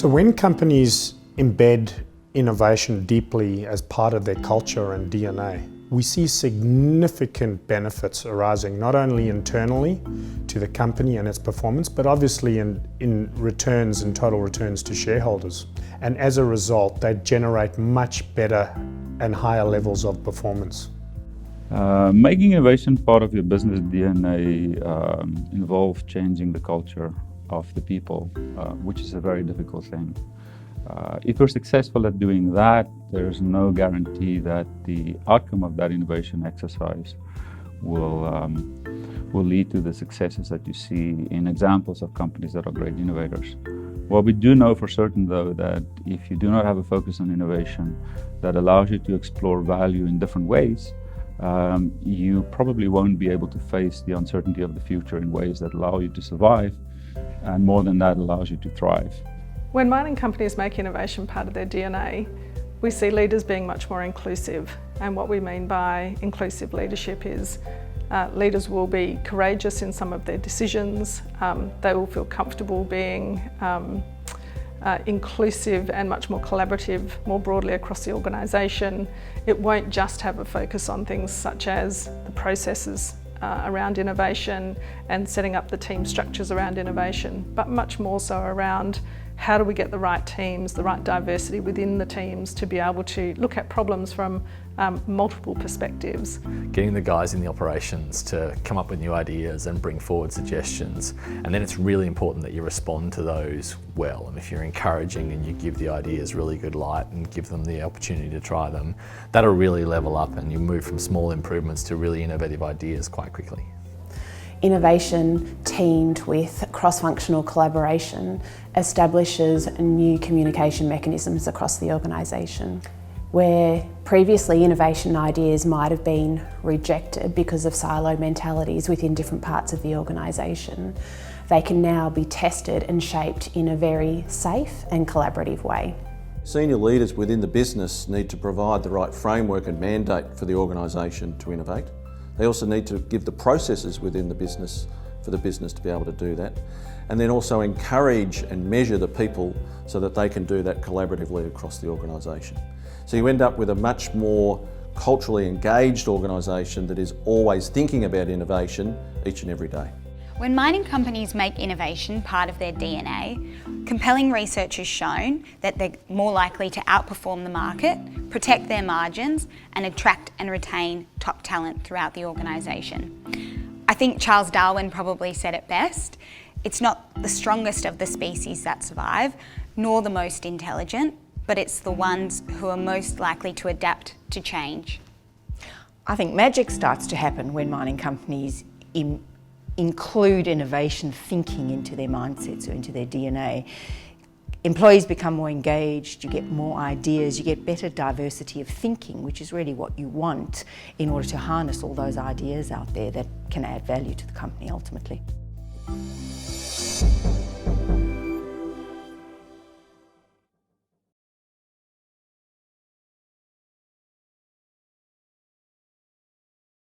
So when companies embed innovation deeply as part of their culture and DNA, we see significant benefits arising not only internally to the company and its performance, but obviously in returns and total returns to shareholders. And as a result, they generate much better and higher levels of performance. Making innovation part of your business DNA involves changing the culture of the people, which is a very difficult thing. If you're successful at doing that, there's no guarantee that the outcome of that innovation exercise will lead to the successes that you see in examples of companies that are great innovators. What we do know for certain, though, that if you do not have a focus on innovation that allows you to explore value in different ways, you probably won't be able to face the uncertainty of the future in ways that allow you to survive, and more than that, allows you to thrive. When mining companies make innovation part of their DNA, we see leaders being much more inclusive. And what we mean by inclusive leadership is leaders will be courageous in some of their decisions. They will feel comfortable being inclusive and much more collaborative more broadly across the organisation. It won't just have a focus on things such as the processes around innovation and setting up the team structures around innovation, but much more so around how do we get the right teams, the right diversity within the teams to be able to look at problems from multiple perspectives. Getting the guys in the operations to come up with new ideas and bring forward suggestions, and then it's really important that you respond to those well. And if you're encouraging and you give the ideas really good light and give them the opportunity to try them, that'll really level up and you move from small improvements to really innovative ideas quite quickly. Innovation teamed with cross-functional collaboration establishes new communication mechanisms across the organisation. Where previously innovation ideas might have been rejected because of silo mentalities within different parts of the organisation, they can now be tested and shaped in a very safe and collaborative way. Senior leaders within the business need to provide the right framework and mandate for the organisation to innovate. They also need to give the processes within the business for the business to be able to do that. And then also encourage and measure the people so that they can do that collaboratively across the organisation. So you end up with a much more culturally engaged organisation that is always thinking about innovation each and every day. When mining companies make innovation part of their DNA, compelling research has shown that they're more likely to outperform the market, protect their margins, and attract and retain top talent throughout the organisation. I think Charles Darwin probably said it best: it's not the strongest of the species that survive, nor the most intelligent, but it's the ones who are most likely to adapt to change. I think magic starts to happen when mining companies include innovation thinking into their mindsets or into their DNA. Employees become more engaged, you get more ideas, you get better diversity of thinking, which is really what you want in order to harness all those ideas out there that can add value to the company ultimately.